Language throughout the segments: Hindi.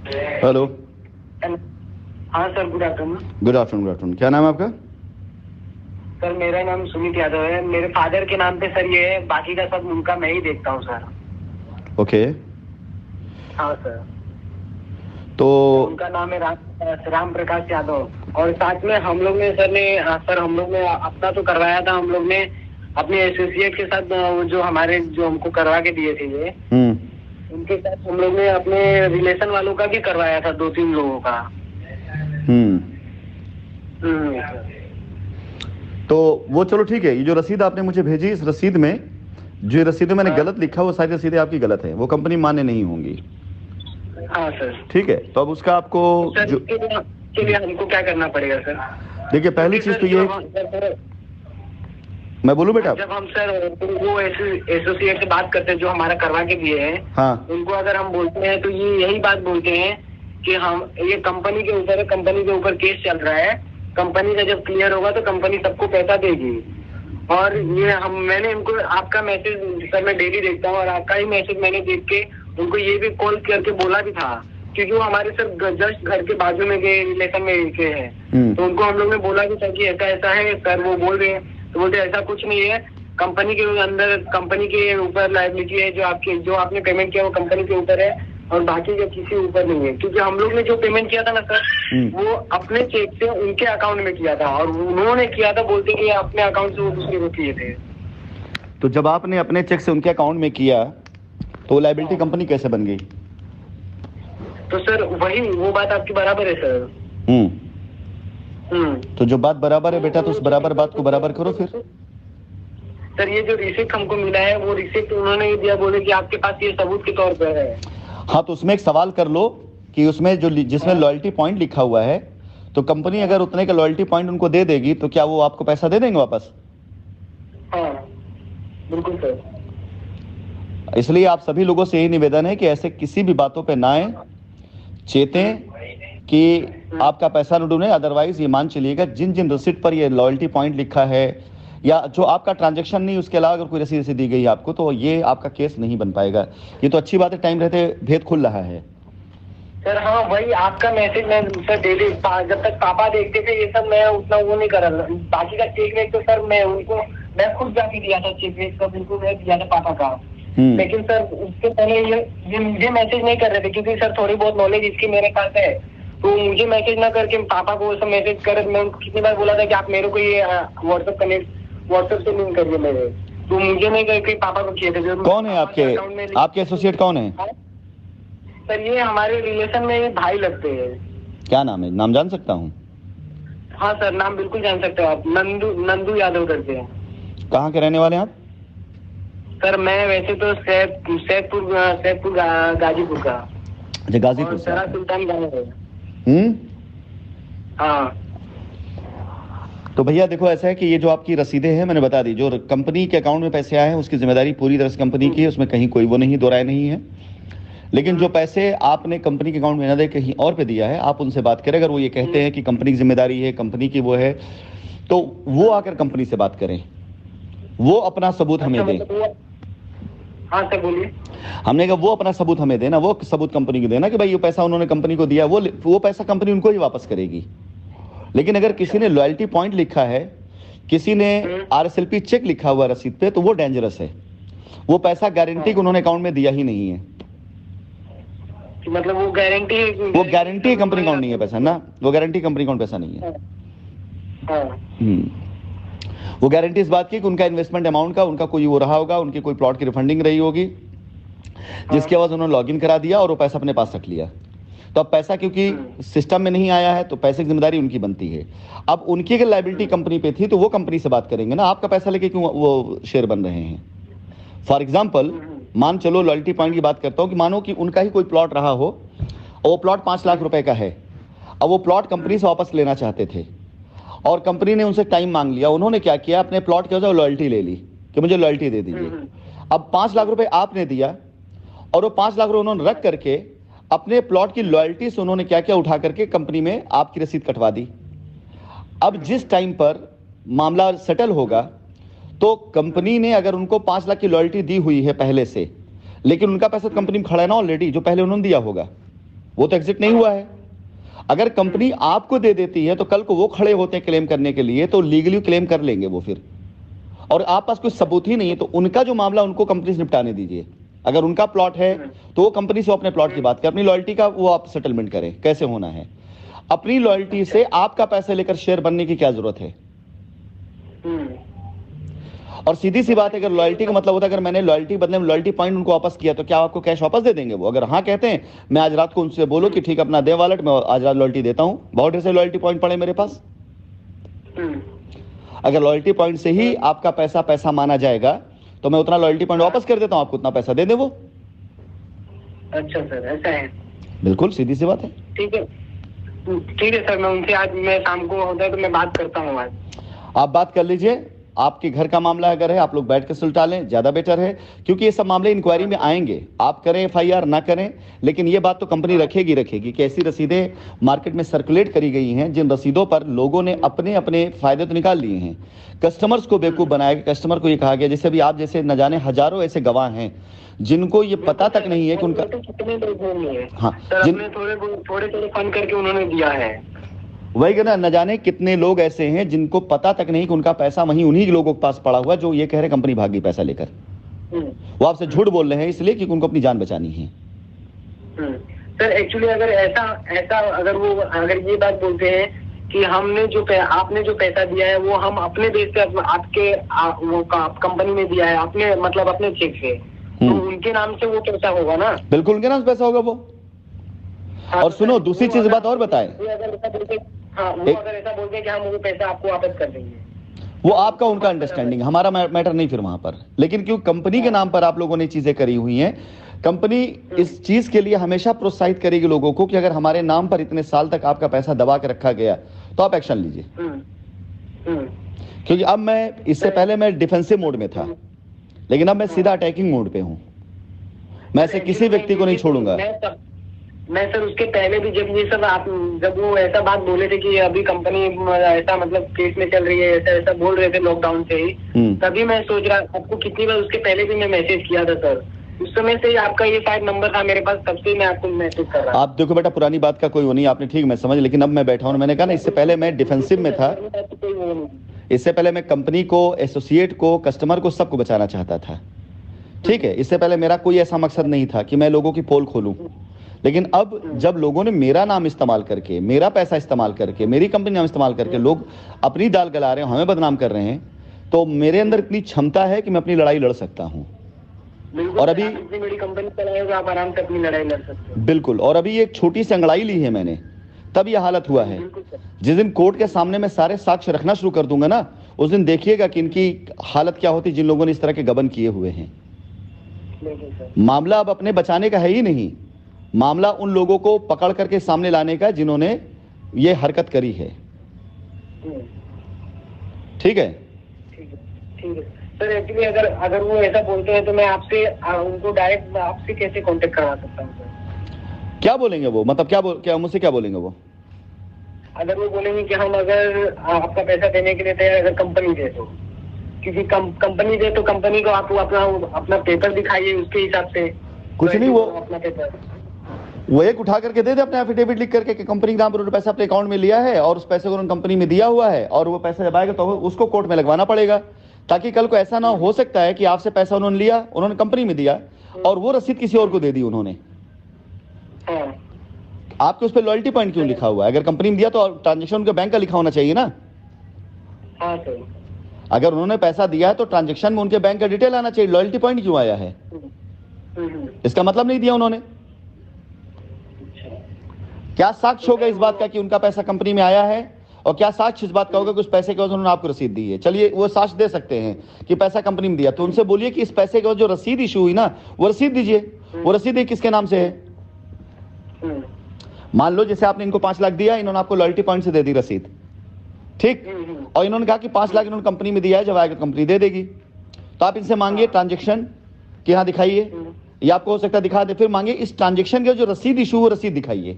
हेलो। हाँ sir, good afternoon. Good afternoon, good afternoon. क्या नाम है आपका? सर मेरा नाम सुमित यादव है। मेरे फादर के नाम पे सर ये है, बाकी का सब उनका मैं ही देखता हूँ सर। ओके। हाँ सर। तो उनका नाम है राम प्रकाश यादव। और साथ में हम लोग ने सर हम लोग ने अपना तो करवाया था, हम लोग ने अपने एसोसिएट के साथ जो हमारे जो हमको करवा के दिए थे ये, उनके साथ हम लोग ने अपने रिलेशन वालों का भी करवाया था, 2-3 लोगों का। तो वो चलो ठीक है। ये जो रसीद आपने मुझे भेजी, इस रसीद में जो रसीद मैंने गलत लिखा, वो सारी रसीदें आपकी गलत है, वो कंपनी मान्य नहीं होंगी। हाँ सर। ठीक है, तो अब उसका आपको सर जो इसके लिए हमको क्या करना पड़ेगा सर? देखिए, पहली चीज तो ये, मैं बोलूं बेटा? जब हम सर वो एसोसिएट से बात करते हैं जो हमारा करवा के दिए हैं, हाँ, उनको अगर हम बोलते हैं तो ये यही बात बोलते हैं कि हम ये कंपनी के ऊपर है, कंपनी के ऊपर केस चल रहा है, कंपनी का जब क्लियर होगा तो कंपनी सबको पैसा देगी। और ये मैंने इनको आपका मैसेज सर मैं डेली देखता हूँ, और आपका ही मैसेज मैंने देख के उनको ये भी कॉल करके बोला भी था, क्योंकि वो हमारे सर जस्ट घर के बाजू में के रिलेशन में के हैं। तो उनको हम लोग ने बोला भी था कि ऐसा ऐसा है सर। वो बोल रहे हैं, तो बोलते ऐसा कुछ नहीं है, कंपनी के अंदर कंपनी के ऊपर लायबिलिटी है, जो आपने पेमेंट किया वो कंपनी के ऊपर है, और बाकी का किसी ऊपर नहीं है। क्योंकि हम लोग ने जो पेमेंट किया था ना सर, वो अपने चेक से उनके अकाउंट में किया था, और उन्होंने किया था बोलते कि अपने अकाउंट से वो दूसरे को किए थे। तो जब आपने अपने चेक से उनके अकाउंट में किया, तो लायबिलिटी कंपनी कैसे बन गई? तो सर वही वो बात आपकी बराबर है सर। तो जो बात बराबर है बेटा, तो उस बराबर बात को बराबर करो फिर। सर ये जो रिसिप्ट हमको मिला है, वो रिसिप्ट उन्होंने ही दिया, बोले कि आपके पास ये सबूत के तौर पर है। हाँ, तो उसमें एक सवाल कर लो कि उसमें जो जिसमें लॉयल्टी पॉइंट लिखा हुआ है, तो कंपनी अगर उतने का लॉयल्टी पॉइंट उनको दे देगी, तो क्या वो आपको पैसा दे देंगे वापस? हाँ बिल्कुल सर। इसलिए आप सभी लोगों से यही निवेदन है कि ऐसे किसी भी बातों पे ना आए, चेतें कि आपका पैसा न डूबे। अदरवाइज ये मान चलिएगा, जिन जिन रसीद पर ये लॉयल्टी पॉइंट लिखा है, या जो आपका ट्रांजैक्शन नहीं, उसके अलावा अगर कोई रसीद दी गई आपको, तो ये आपका केस नहीं बन पाएगा। ये तो अच्छी बात है, टाइम रहते भेद खुल रहा है सर। हाँ वही आपका मैसेज मैं सर डेली, जब तक पापा देखते थे ये सब, मैं उतना वो नहीं कर रहा। बाकी का चेक वेक तो सर मैं खुद जाके दिया था, चेक वेक सब उनको मैं दिया था पापा का। लेकिन सर उसके पहले ये मुझे मैसेज नहीं कर रहे थे, क्योंकि सर थोड़ी बहुत नॉलेज इसकी मेरे पास है, तो मुझे मैसेज ना करके पापा को सब मैसेज कर। मैं कितनी बार बोला था कि आप मेरे को ये व्हाट्सएप से लिंक करिए मेरे, तो मुझे नहीं करके पापा को किए थे। कौन है आपके एसोसिएट कौन है? सर ये हमारे रिलेशन में भाई लगते हैं। क्या नाम है? नाम जान सकता हूँ? हाँ सर, नाम बिल्कुल जान सकते हो आप। नंदू यादव करते हैं। कहाँ के रहने वाले हैं आप? सर मैं वैसे तो सैदपुर गाजीपुर का। अच्छा, गाजीपुर से। सरा सुल्तान गाँव है। हाँ। तो भैया देखो, ऐसा है कि ये जो आपकी रसीदें हैं मैंने बता दी, जो कंपनी के अकाउंट में पैसे आए हैं उसकी जिम्मेदारी पूरी तरह से कंपनी की है, उसमें कहीं कोई वो नहीं, दो राय नहीं है। लेकिन जो पैसे आपने कंपनी के अकाउंट में न दे कहीं और पे दिया है, आप उनसे बात करें। अगर वो ये कहते हैं कि कंपनी की जिम्मेदारी है, कंपनी की वो है, तो वो आकर कंपनी से बात करें, वो अपना सबूत हमें दें। हाँ सर बोलिए। हमने कहा वो अपना सबूत हमें देना, वो सबूत कंपनी को देना कि भाई ये पैसा उन्होंने कंपनी को दिया, वो पैसा कंपनी उनको ही वापस करेगी। लेकिन अगर किसी ने लॉयल्टी पॉइंट लिखा है, किसी ने RSLP चेक लिखा हुआ रसीद पे, तो वो डेंजरस है। वो पैसा गारंटी को उन्होंने अकाउंट में दिया ही नहीं है। मतलब वो गारंटी कंपनी अकाउंट नहीं है पैसा ना, वो गारंटी कंपनी अकाउंट पैसा नहीं है। वो गारंटी इस बात की कि उनका इन्वेस्टमेंट अमाउंट का उनका कोई वो रहा होगा, उनकी कोई प्लॉट की रिफंडिंग रही होगी, जिसके बाद उन्होंने लॉगिन करा दिया और वो पैसा अपने पास रख लिया। तो अब पैसा क्योंकि सिस्टम में नहीं आया है, तो पैसे की जिम्मेदारी उनकी बनती है। अब उनकी अगर लायबिलिटी कंपनी पे थी, तो वो कंपनी से बात करेंगे ना, आपका पैसा लेके क्यों वो शेयर बन रहे हैं। फॉर एग्जाम्पल, मान चलो लॉयल्टी पॉइंट की बात करता हूँ, कि मानो कि उनका ही कोई प्लॉट रहा हो और वो प्लॉट 5 लाख रुपए का है। अब वो प्लॉट कंपनी से वापस लेना चाहते थे और कंपनी ने उनसे टाइम मांग लिया। उन्होंने क्या किया, अपने प्लॉट के वजह लॉयल्टी ले ली कि मुझे लॉयल्टी दे दीजिए। अब 5 लाख रुपए आपने दिया और वो 5 लाख रुपए उन्होंने रख करके अपने प्लॉट की लॉयल्टी से उन्होंने क्या किया, उठा करके कंपनी में आपकी रसीद कटवा दी। अब जिस टाइम पर मामला सेटल होगा, तो कंपनी ने अगर उनको 5 लाख की लॉयल्टी दी हुई है पहले से, लेकिन उनका पैसा कंपनी में खड़ा है ना ऑलरेडी, जो पहले उन्होंने दिया होगा, वो तो एग्जिट नहीं हुआ है। अगर कंपनी आपको दे देती है तो कल को वो खड़े होते हैं क्लेम करने के लिए, तो लीगली क्लेम कर लेंगे वो फिर, और आप पास कोई सबूत ही नहीं है, तो उनका जो मामला उनको कंपनी से निपटाने दीजिए। अगर उनका प्लॉट है तो वो कंपनी से अपने प्लॉट की बात करें, अपनी लॉयल्टी का वो आप सेटलमेंट करें, कैसे होना है। अपनी लॉयल्टी से आपका पैसा लेकर शेयर बनने की क्या जरूरत है। और सीधी सी बात है, अगर लॉयल्टी का मतलब होता है अगर मैंने लॉयल्टी बदले में लॉयल्टी पॉइंट उनको वापस किया तो क्या आपको कैश वापस दे देंगे वो? अगर हाँ कहते हैं, मैं आज रात को उनसे बोलो कि ठीक है अपना दे वॉलेट, मैं आज रात लॉयल्टी देता हूं, बहुत ढेर से लॉयल्टी पॉइंट पड़े मेरे पास। अगर लॉयल्टी पॉइंट से ही आपका पैसा माना जाएगा तो मैं उतना लॉयल्टी पॉइंट वापस कर देता हूं, आपको उतना पैसा दे दे वो। अच्छा सर, ऐसा है। बिल्कुल सीधी सी बात है। ठीक है, ठीक है सर, मैं उनसे आज, मैं शाम को होता है तो मैं बात करता हूँ आज। आप बात कर लीजिए, आपके घर का मामला अगर है आप लोग बैठ कर सुलझा लें, ज्यादा बेटर है, क्योंकि ये सब मामले इंक्वायरी में आएंगे। आप करें एफआईआर ना करें, लेकिन ये बात तो कंपनी रखेगी कि ऐसी रसीदें मार्केट में सर्कुलेट करी गई हैं जिन रसीदों पर लोगों ने अपने अपने फायदे तो निकाल लिए हैं, कस्टमर्स को बेवकूफ बनाया कि कस्टमर को ये कहा गया, जैसे अभी आप जैसे न जाने हजारों ऐसे गवाह हैं जिनको ये पता तक नहीं है कि उनका कितने लोग होंगे। हाँ, थोड़े फंड करके उन्होंने दिया है, वही कहना, न जाने कितने लोग ऐसे हैं जिनको पता तक नहीं कि उनका पैसा वहीं उन्हीं लोगों के पास पड़ा हुआ जो ये कह रहे कंपनी भाग गई पैसा लेकर। वो आपसे झूठ बोल रहे हैं इसलिए कि उनको अपनी जान बचानी है। सर एक्चुअली अगर ऐसा अगर ये बात बोलते हैं कि हमने आपने जो पैसा दिया है वो हम अपने देश से आपके वो कंपनी में दिया है, अपने मतलब अपने चेक से, तो उनके नाम से वो पैसा होगा ना? बिल्कुल उनके नाम से पैसा होगा वो। हाँ, और सुनो दूसरी चीज बात और बताएं, अगर ऐसा बोलते हैं कि हम वो पैसा आपको वापस कर देंगे, वो आपका उनका अंडरस्टैंडिंग, हमारा मैटर नहीं फिर वहां पर। लेकिन क्यों कंपनी के नाम पर आप लोगों ने चीजें करी हुई हैं, कंपनी इस चीज के लिए हमेशा प्रोत्साहित करेगी लोगों को कि अगर हमारे नाम पर इतने साल तक आपका पैसा दबा के रखा गया तो आप एक्शन लीजिए। क्योंकि अब मैं, इससे पहले मैं डिफेंसिव मोड में था, लेकिन अब मैं सीधा अटैकिंग मोड पे हूं। मैं ऐसे किसी व्यक्ति को नहीं छोड़ूंगा। मैं सर उसके पहले भी जब वो ऐसा बात बोले थे कि अभी कंपनी ऐसा मतलब केस में चल रही है, ऐसा बोल रहे थे लॉकडाउन से ही, तभी मैं सोच रहा, आपको कितनी बार उसके पहले भी मैं मैसेज किया था सर, उस समय से ही आपका ये शायद नंबर था मेरे पास, तब से मैं आपको मैसेज कर रहा। आप देखो बेटा, पुरानी बात का कोई वो नहीं, आपने ठीक मैं समझ, लेकिन अब मैं बैठा हूं, मैंने कहा ना इससे पहले मैं डिफेंसिव में था, इससे पहले मैं कंपनी को, एसोसिएट को, कस्टमर को, सबको बचाना चाहता था। ठीक है, इससे पहले मेरा कोई ऐसा मकसद नहीं था कि मैं लोगों की पोल खोलूं। लेकिन अब जब लोगों ने मेरा नाम इस्तेमाल करके, मेरा पैसा इस्तेमाल करके, मेरी कंपनी नाम इस्तेमाल करके लोग अपनी दाल गला रहे हैं, हमें बदनाम कर रहे हैं, तो मेरे अंदर इतनी क्षमता है कि मैं अपनी लड़ाई लड़ सकता हूं। और अभी मेरी कंपनी चलाएगा, आप आराम से अपनी लड़ाई लड़ सकते हैं। बिल्कुल, और अभी एक छोटी सी अंगड़ाई ली है मैंने, तब यह हालत हुआ है। जिस दिन कोर्ट के सामने मैं सारे साक्ष्य रखना शुरू कर दूंगा ना, उस दिन देखिएगा कि इनकी हालत क्या होती, जिन लोगों ने इस तरह के गबन किए हुए हैं। मामला अब अपने बचाने का है ही नहीं, मामला उन लोगों को पकड़ करके सामने लाने का जिन्होंने ये हरकत करी है। ठीक है सर। एक्चुअली अगर वो ऐसा बोलते हैं तो मैं आपसे उनको डायरेक्ट आपसे कैसे कांटेक्ट करवा सकता हूँ सर? क्या बोलेंगे वो, मतलब क्या मुझसे क्या बोलेंगे वो? अगर वो बोलेंगे कि हम अगर आपका पैसा देने के लिए तैयार, अगर कंपनी दे तो, क्योंकि कंपनी दे तो कंपनी को आप अपना पेपर दिखाइए, उसके हिसाब से कुछ नहीं, वो अपना पेपर वो एक उठा करके दे दे अपने एफिडेविट लिख करके कि कंपनी के नाम पर उन्होंने पैसा अपने अकाउंट में लिया है और उस पैसे को उन्होंने कंपनी में दिया हुआ है, और वो पैसा जब आएगा तो उसको कोर्ट में लगवाना पड़ेगा, ताकि कल को ऐसा ना हो सकता है कि आपसे पैसा उन्होंने लिया, उन्होंने कंपनी में दिया और वो रसीद किसी और को दे दी उन्होंने। आपके उस पर लॉयल्टी पॉइंट क्यों लिखा हुआ है? अगर कंपनी में दिया तो ट्रांजेक्शन उनके बैंक का लिखा होना चाहिए ना। अगर उन्होंने पैसा दिया है तो ट्रांजेक्शन में उनके बैंक का डिटेल आना चाहिए, लॉयल्टी पॉइंट क्यों आया है? इसका मतलब नहीं दिया उन्होंने। क्या साक्ष्य होगा इस बात का कि उनका पैसा कंपनी में आया है, और क्या साक्ष्य इस बात का होगा कि उस पैसे के बाद उन्होंने आपको रसीद दी है? चलिए वो साक्ष्य दे सकते हैं कि पैसा कंपनी में दिया, तो उनसे बोलिए कि इस पैसे के बाद जो रसीद इशू हुई ना, वो रसीद दीजिए। वो रसीद किसके नाम से है? मान लो जैसे आपने इनको 5 लाख दिया, इन्होंने आपको लॉयल्टी पॉइंट से दे दी रसीद, ठीक, और इन्होंने कहा कि 5 लाख इन्होंने कंपनी में दिया है, जब आएगा कंपनी दे देगी। तो आप इनसे मांगिए ट्रांजेक्शन कि हाँ दिखाइए, या आपको हो सकता है दिखा दे, फिर मांगिए इस ट्रांजेक्शन के जो रसीद इशू, वो रसीद दिखाइए।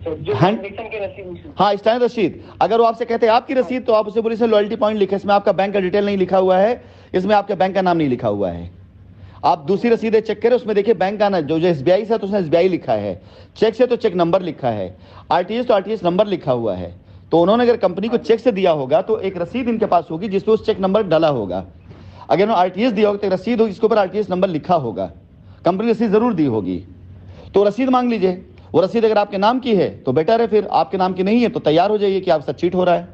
हाँ, स्टैंड रसीद। अगर वो आपसे कहते हैं आपकी रसीद, तो आप उसे बोलिए सर लॉयल्टी पॉइंट लिखे, इसमें आपका बैंक का डिटेल नहीं लिखा हुआ है, इसमें आपके बैंक का नाम नहीं लिखा हुआ है। आप दूसरी रसीदें चेक करें, उसमें देखिए बैंक का ना जो एसबीआई से तो उसने एसबीआई लिखा है, चेक से तो चेक नंबर लिखा है, आरटीजीएस तो आरटीजीएस नंबर लिखा हुआ है। तो उन्होंने अगर कंपनी को चेक से दिया होगा तो एक रसीद इनके पास होगी जिसपे उस चेक नंबर डाला होगा। अगर उन्होंने आरटीजीएस दिया होगा तो एक रसीद होगी जिसके ऊपर आरटीजीएस नंबर लिखा होगा, कंपनी रसीद जरूर दी होगी। तो रसीद मांग लीजिए, वो रसीद अगर आपके नाम की है तो बेटर है, फिर आपके नाम की नहीं है तो तैयार हो जाइए कि आपसे चीट हो रहा है।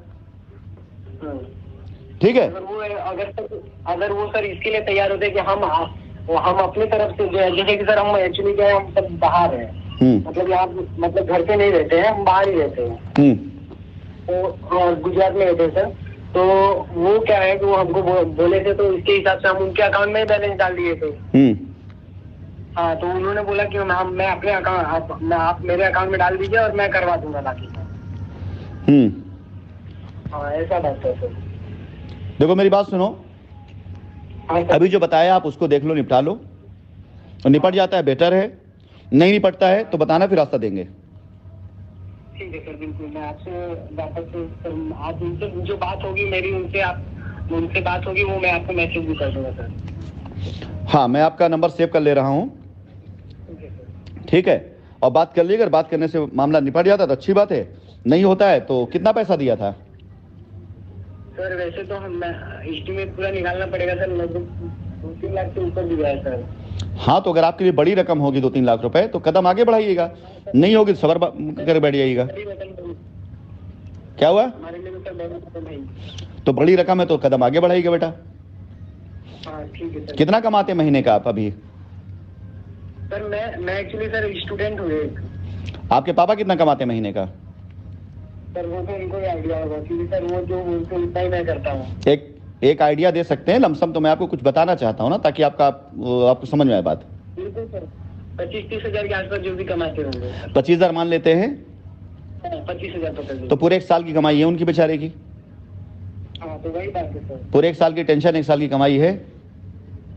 ठीक है, अगर वो सर इसके लिए तैयार होते कि हम अपनी तरफ से जो है, जैसे कि सर हम एक्चुअली क्या है, हम सब बाहर हैं, मतलब यहाँ मतलब घर पे नहीं रहते हैं, हम बाहर ही रहते हैं, तो गुजरात में रहते हैं सर। तो वो क्या है कि वो हमको बोले थे, तो इसके हिसाब से हम उनके अकाउंट में ही बैलेंस डाल दिए थे। हाँ, तो उन्होंने बोला कि मैं अपने अकाउंट आप मेरे अकाउंट में डाल दीजिए और मैं करवा दूंगा बाकी। हाँ, ऐसा बात है सर। देखो मेरी बात सुनो, अभी जो बताया आप उसको देख लो, निपटा लो, और निपट जाता है बेटर है, नहीं निपटता है तो बताना, फिर रास्ता देंगे। ठीक है सर, बिल्कुल। मैं आपसे वापस आप उनसे जो बात होगी मेरी उनसे बात होगी, वो मैं आपको मैसेज भी कर दूंगा सर। हाँ, मैं आपका नंबर सेव कर ले रहा हूँ। ठीक है, और बात कर लीजिए, अगर बात करने से मामला निपट जाता है तो अच्छी बात है, नहीं होता है तो कितना पैसा दिया था सर? वैसे तो हम एस्टीमेट पूरा निकालना पड़ेगा सर, लगभग 2-3 लाख से ऊपर दिया है सर। हाँ, तो अगर आपके लिए बड़ी रकम होगी 2-3 लाख रुपए तो कदम आगे बढ़ाइएगा, नहीं होगी तो सबर कर बैठ जाइएगा। क्या हुआ? हमारे लिए सर बड़ी रकम है। तो बड़ी रकम है तो कदम आगे बढ़ाइएगा बेटा। हाँ, ठीक है सर। कितना कमाते महीने का आप अभी? सर मैं एक्चुअली सर स्टूडेंट हूँ एक। आपके पापा कितना कमाते महीने का? सर वो तो उनको ही आइडिया होगा, क्योंकि सर वो जो उनको उतना ही मैं करता हूँ। एक आइडिया दे सकते हैं, लमसम तो मैं आपको कुछ बताना चाहता हूँ ना, ताकि आपको समझ में आए बात। बिल्कुल सर, 25-30 हजार के आसपास जो भी कमाते होंगे। 25,000 मान लेते हैं, 25,000 तो पूरे 1 साल की कमाई है उनकी बेचारे की। हाँ, तो वही बात है सर। पूरे 1 साल की टेंशन, 1 साल की कमाई है।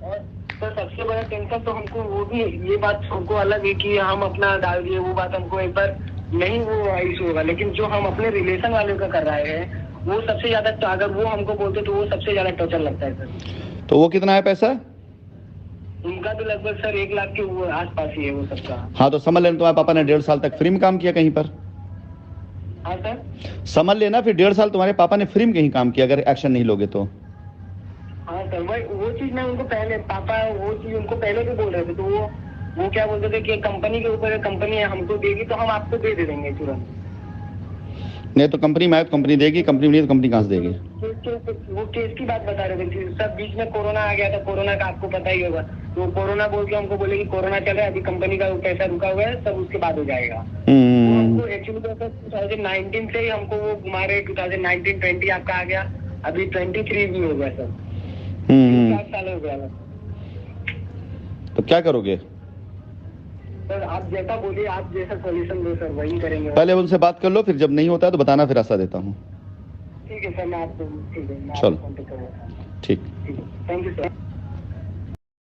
और सर सबसे बड़ा टेंशन तो हमको वो भी ये बात हमको अलग है कि हम अपना डाल दिए, वो बात हमको एक बार नहीं वो इशू होगा, लेकिन जो हम अपने रिलेशन वालों का कर रहे हैं वो सबसे ज्यादा, तो अगर वो हमको बोलते तो वो सबसे ज्यादा टॉर्चर लगता है सर। तो वो कितना है पैसा? उनका तो लगभग सर 1 लाख के आसपास ही है वो सबका। हाँ, तो समझ लेना तुम्हारे पापा ने 1.5 साल तक फ्री में काम किया कहीं पर। हाँ सर, समझ लेना, फिर 1.5 साल तुम्हारे पापा ने फ्री में कहीं काम किया, अगर एक्शन नहीं लोगे तो। हाँ सर, वो चीज मैं उनको पहले पापा वो चीज उनको पहले भी बोल रहे थे, तो वो क्या बोलते थे कि कंपनी के ऊपर कंपनी हमको देगी तो हम आपको दे देंगे तुरंत। नहीं तो कंपनी में आए तो कंपनी देगी, कंपनी में नहीं तो कंपनी कहाँ से देगी? वो केस की बात बता रहे थे सब, बीच में कोरोना आ गया था, कोरोना का आपको पता ही होगा, तो कोरोना बोल के हमको बोले कि कोरोना चल रहा है, अभी कंपनी का पैसा रुका हुआ है, सब उसके बाद हो जाएगा। हमको एक्चुअली 2019 से ही हमको वो घुमा रहे, 2019-20 आपका आ गया, अभी 23 भी हो गया सर, 7 साल हो गया। तो क्या करोगे सर? आप जैसा बोलिए, आप जैसा सॉल्यूशन दो सर, वही करेंगे। पहले उनसे बात कर लो, फिर जब नहीं होता है तो बताना, फिर रास्ता देता हूँ। ठीक है सर, मैं आपको ठीक है, चलो, कॉन्टेक्ट करूँगा। ठीक। Thank you sir.